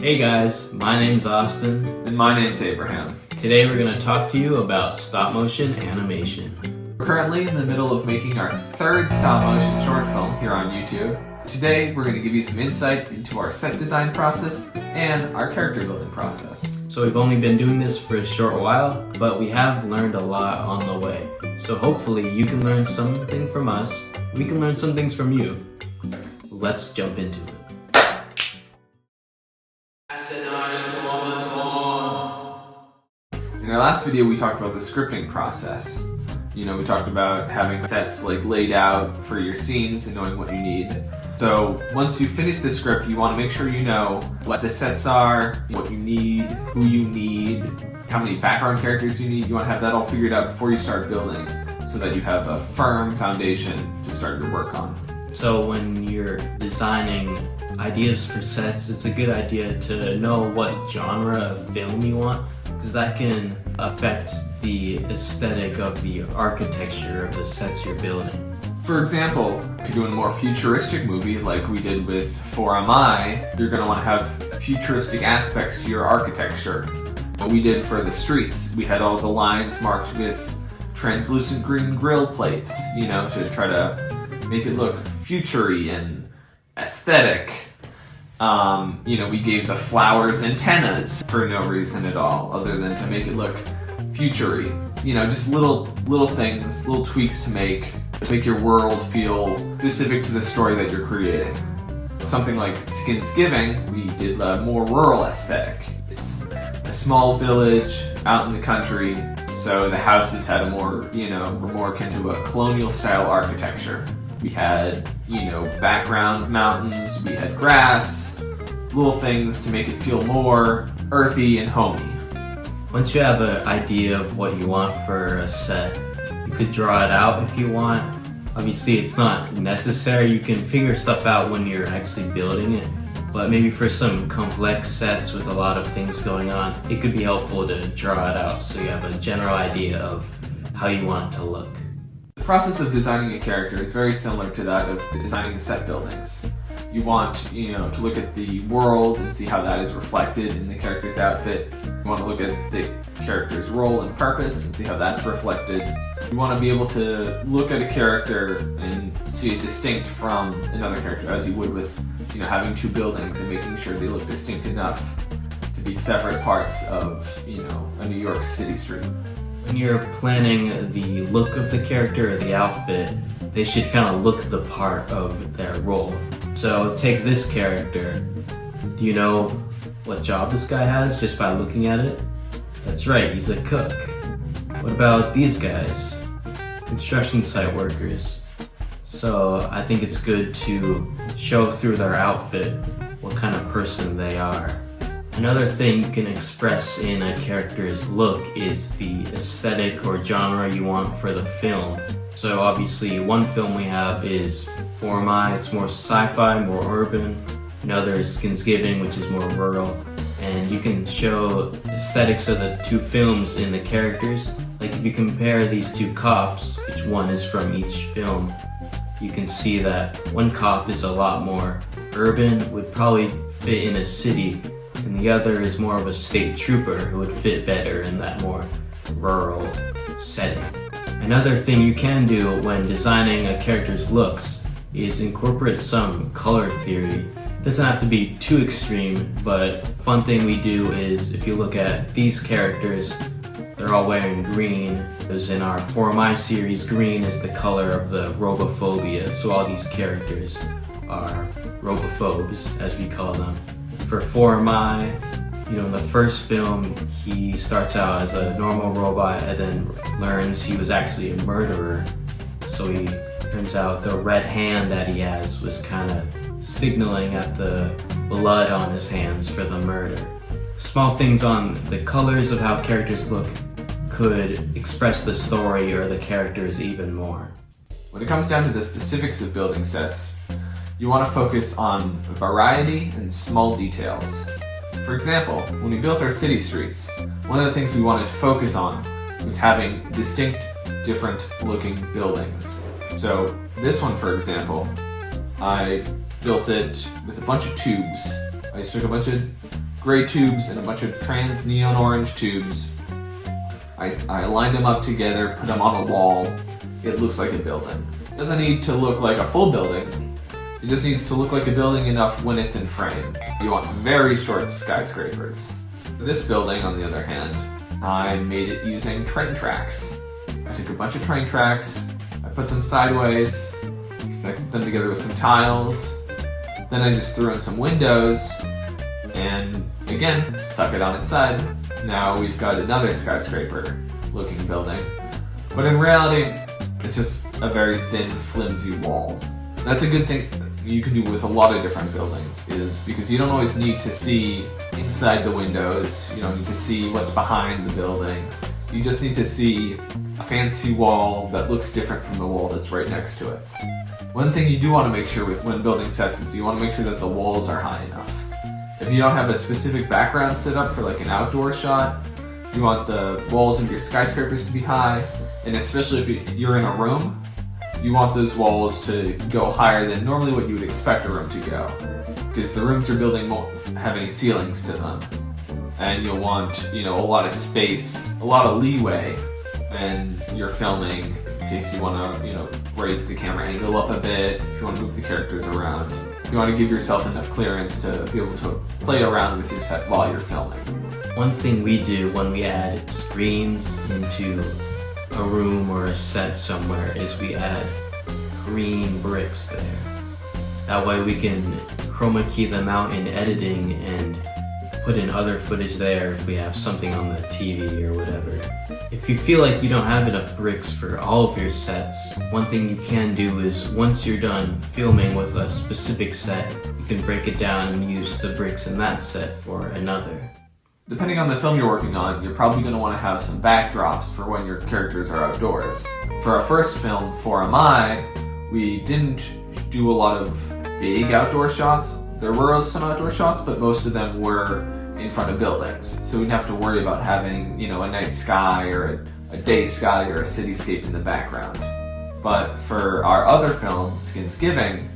Hey guys, my name's Austin. And my name's Abraham. Today we're going to talk to you about stop motion animation. We're currently in the middle of making our third stop motion short film here on YouTube. Today we're going to give you some insight into our set design process and our character building process. So we've only been doing this for a short while, but we have learned a lot on the way. So hopefully you can learn something from us, we can learn some things from you. Let's jump into it. In our last video we talked about the scripting process. We talked about having sets laid out for your scenes and knowing what you need. So once you finish the script, you want to make sure you know what the sets are, what you need, who you need, how many background characters you need. You want to have that all figured out before you start building so that you have a firm foundation to start your work on. So when you're designing ideas for sets, it's a good idea to know what genre of film you want, because that can affect the aesthetic of the architecture of the sets you're building. For example, if you're doing a more futuristic movie like we did with For Am I, you're going to want to have futuristic aspects to your architecture. What we did for the streets, we had all the lines marked with translucent green grill plates, to try to make it look futury and aesthetic. We gave the flowers antennas for no reason at all, other than to make it look futury. Just little things, little tweaks to make your world feel specific to the story that you're creating. Something like Skinsgiving, we did a more rural aesthetic. It's a small village out in the country, so the houses had were more akin to a colonial style architecture. We had, background mountains, we had grass, little things to make it feel more earthy and homey. Once you have an idea of what you want for a set, you could draw it out if you want. Obviously, it's not necessary. You can figure stuff out when you're actually building it. But maybe for some complex sets with a lot of things going on, it could be helpful to draw it out so you have a general idea of how you want it to look. The process of designing a character is very similar to that of designing set buildings. You want, to look at the world and see how that is reflected in the character's outfit. You want to look at the character's role and purpose and see how that's reflected. You want to be able to look at a character and see it distinct from another character, as you would with, having two buildings and making sure they look distinct enough to be separate parts of, a New York City street. When you're planning the look of the character or the outfit, they should kind of look the part of their role. So take this character. Do you know what job this guy has just by looking at it? That's right, he's a cook. What about these guys? Construction site workers. So I think it's good to show through their outfit what kind of person they are. Another thing you can express in a character's look is the aesthetic or genre you want for the film. So obviously one film we have is For Am I, it's more sci-fi, more urban. Another is Skinsgiving, which is more rural. And you can show aesthetics of the two films in the characters. Like if you compare these two cops, which one is from each film, you can see that one cop is a lot more urban, would probably fit in a city, and the other is more of a state trooper who would fit better in that more rural setting. Another thing you can do when designing a character's looks is incorporate some color theory. It doesn't have to be too extreme, but fun thing we do is if you look at these characters, they're all wearing green. Because in our For Am I series, green is the color of the robophobia, so all these characters are robophobes, as we call them. For For Am I, in the first film, he starts out as a normal robot and then learns he was actually a murderer. So he turns out the red hand that he has was kind of signaling at the blood on his hands for the murder. Small things on the colors of how characters look could express the story or the characters even more. When it comes down to the specifics of building sets, you want to focus on variety and small details. For example, when we built our city streets, one of the things we wanted to focus on was having distinct, different looking buildings. So this one, for example, I built it with a bunch of tubes. I just took a bunch of gray tubes and a bunch of trans neon orange tubes. I lined them up together, put them on a wall. It looks like a building. It doesn't need to look like a full building. It just needs to look like a building enough when it's in frame. You want very short skyscrapers. For this building, on the other hand, I made it using train tracks. I took a bunch of train tracks, I put them sideways, connected them together with some tiles, then I just threw in some windows, and again, stuck it on its side. Now we've got another skyscraper looking building. But in reality, it's just a very thin, flimsy wall. That's a good thing you can do with a lot of different buildings, is because you don't always need to see inside the windows, you don't need to see what's behind the building. You just need to see a fancy wall that looks different from the wall that's right next to it. One thing you do want to make sure with when building sets is you want to make sure that the walls are high enough. If you don't have a specific background set up for like an outdoor shot, you want the walls of your skyscrapers to be high, and especially if you're in a room, you want those walls to go higher than normally what you would expect a room to go. Because the rooms you're building won't have any ceilings to them. And you'll want, a lot of space, a lot of leeway when you're filming, in case you want to, raise the camera angle up a bit, if you want to move the characters around. You want to give yourself enough clearance to be able to play around with your set while you're filming. One thing we do when we add screens into a room or a set somewhere is we add green bricks there. That way we can chroma key them out in editing and put in other footage there if we have something on the TV or whatever. If you feel like you don't have enough bricks for all of your sets, one thing you can do is once you're done filming with a specific set, you can break it down and use the bricks in that set for another. Depending on the film you're working on, you're probably going to want to have some backdrops for when your characters are outdoors. For our first film, For Am I, we didn't do a lot of big outdoor shots. There were some outdoor shots, but most of them were in front of buildings. So we didn't have to worry about having, a night sky or a day sky or a cityscape in the background. But for our other film, Skinsgiving,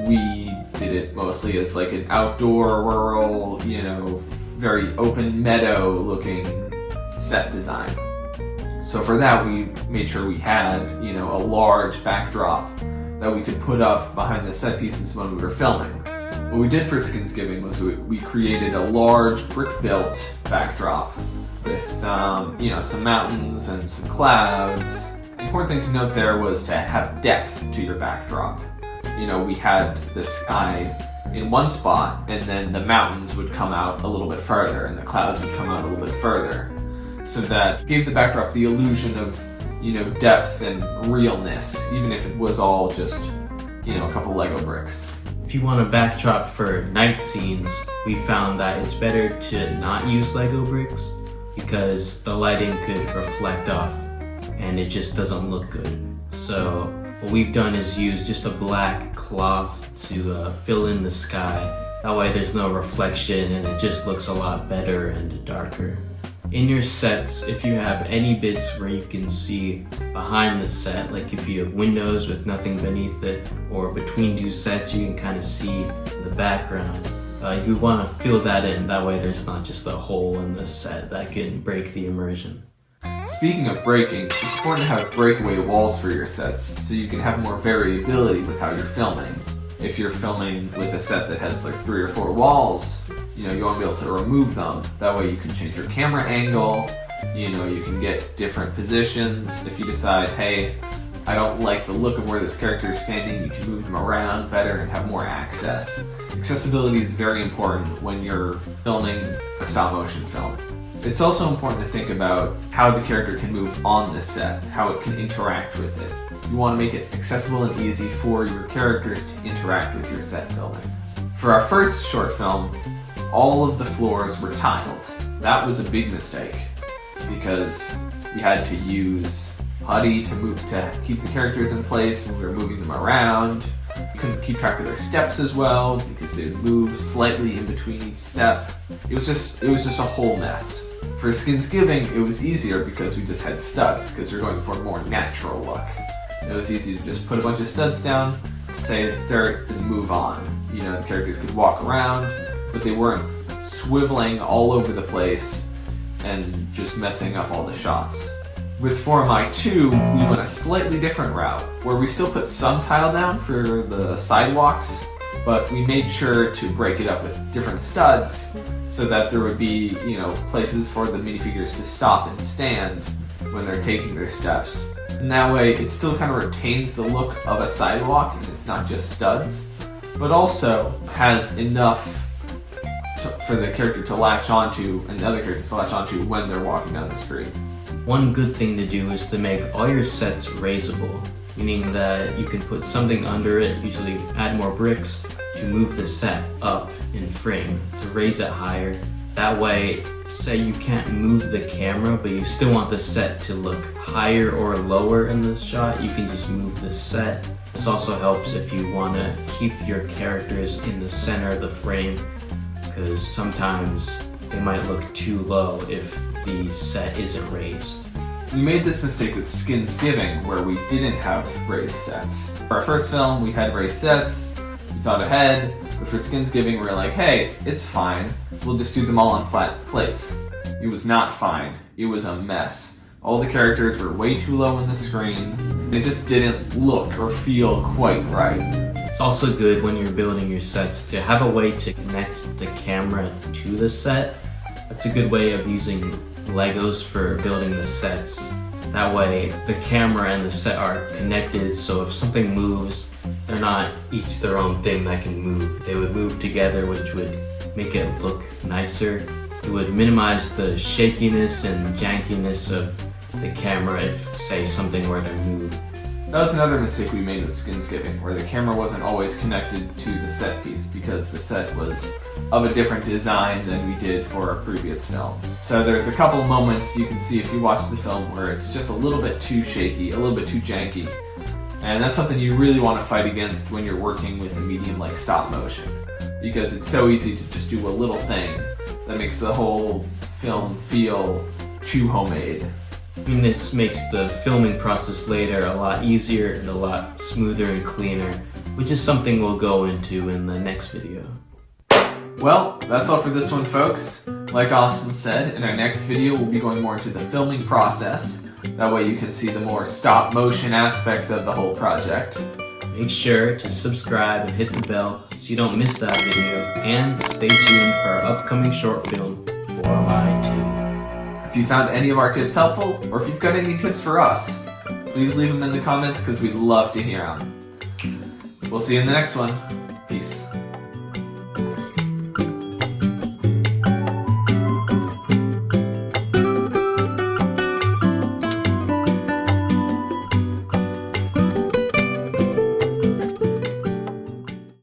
we did it mostly as like an outdoor, rural, very open meadow looking set design. So for that we made sure we had, a large backdrop that we could put up behind the set pieces when we were filming. What we did for Skinsgiving was we created a large brick-built backdrop with, some mountains and some clouds. The important thing to note there was to have depth to your backdrop. We had the sky in one spot, and then the mountains would come out a little bit further, and the clouds would come out a little bit further. So that gave the backdrop the illusion of, depth and realness, even if it was all just, a couple Lego bricks. If you want a backdrop for night scenes, we found that it's better to not use Lego bricks because the lighting could reflect off and it just doesn't look good. So what we've done is use just a black cloth to fill in the sky. That way there's no reflection and it just looks a lot better and darker. In your sets, if you have any bits where you can see behind the set, like if you have windows with nothing beneath it, or between two sets you can kind of see the background, you want to fill that in. That way there's not just a hole in the set that can break the immersion. Speaking of breaking, it's important to have breakaway walls for your sets so you can have more variability with how you're filming. If you're filming with a set that has like 3 or 4 walls, you want to be able to remove them. That way you can change your camera angle, you can get different positions. If you decide, hey, I don't like the look of where this character is standing, you can move them around better and have more access. Accessibility is very important when you're filming a stop motion film. It's also important to think about how the character can move on the set, how it can interact with it. You want to make it accessible and easy for your characters to interact with your set filming. For our first short film, all of the floors were tiled. That was a big mistake because we had to use putty to keep the characters in place when we were moving them around. We couldn't keep track of their steps as well because they would move slightly in between each step. It was just a whole mess. For Skinsgiving, it was easier because we just had studs because we were going for a more natural look. It was easy to just put a bunch of studs down, say it's dirt, and move on. The characters could walk around, but they weren't swiveling all over the place and just messing up all the shots. With 4MI 2, we went a slightly different route, where we still put some tile down for the sidewalks, but we made sure to break it up with different studs so that there would be, places for the minifigures to stop and stand when they're taking their steps. And that way, it still kind of retains the look of a sidewalk, and it's not just studs, but also has enough for the character to latch onto, and the other characters to latch onto when they're walking down the street. One good thing to do is to make all your sets raisable, meaning that you can put something under it, usually add more bricks, to move the set up in frame, to raise it higher. That way, say you can't move the camera, but you still want the set to look higher or lower in the shot, you can just move the set. This also helps if you want to keep your characters in the center of the frame, because sometimes they might look too low if the set isn't raised. We made this mistake with Skinsgiving, where we didn't have raised sets. For our first film, we had raised sets, we thought ahead, but for Skinsgiving, we were like, hey, it's fine, we'll just do them all on flat plates. It was not fine, it was a mess. All the characters were way too low on the screen, and it just didn't look or feel quite right. It's also good when you're building your sets to have a way to connect the camera to the set. That's a good way of using Legos for building the sets. That way the camera and the set are connected, so if something moves, they're not each their own thing that can move. They would move together, which would make it look nicer. It would minimize the shakiness and jankiness of the camera if, say, something were to move. That was another mistake we made with Skinsgiving, where the camera wasn't always connected to the set piece because the set was of a different design than we did for our previous film. So there's a couple moments you can see if you watch the film where it's just a little bit too shaky, a little bit too janky. And that's something you really want to fight against when you're working with a medium like stop motion, because it's so easy to just do a little thing that makes the whole film feel too homemade. I mean, this makes the filming process later a lot easier and a lot smoother and cleaner, which is something we'll go into in the next video. Well, that's all for this one, folks. Like Austin said, in our next video we'll be going more into the filming process. That way you can see the more stop motion aspects of the whole project. Make sure to subscribe and hit the bell so you don't miss that video, and stay tuned for our upcoming short film, 4MI 2. If you found any of our tips helpful, or if you've got any tips for us, please leave them in the comments because we'd love to hear them. We'll see you in the next one. Peace.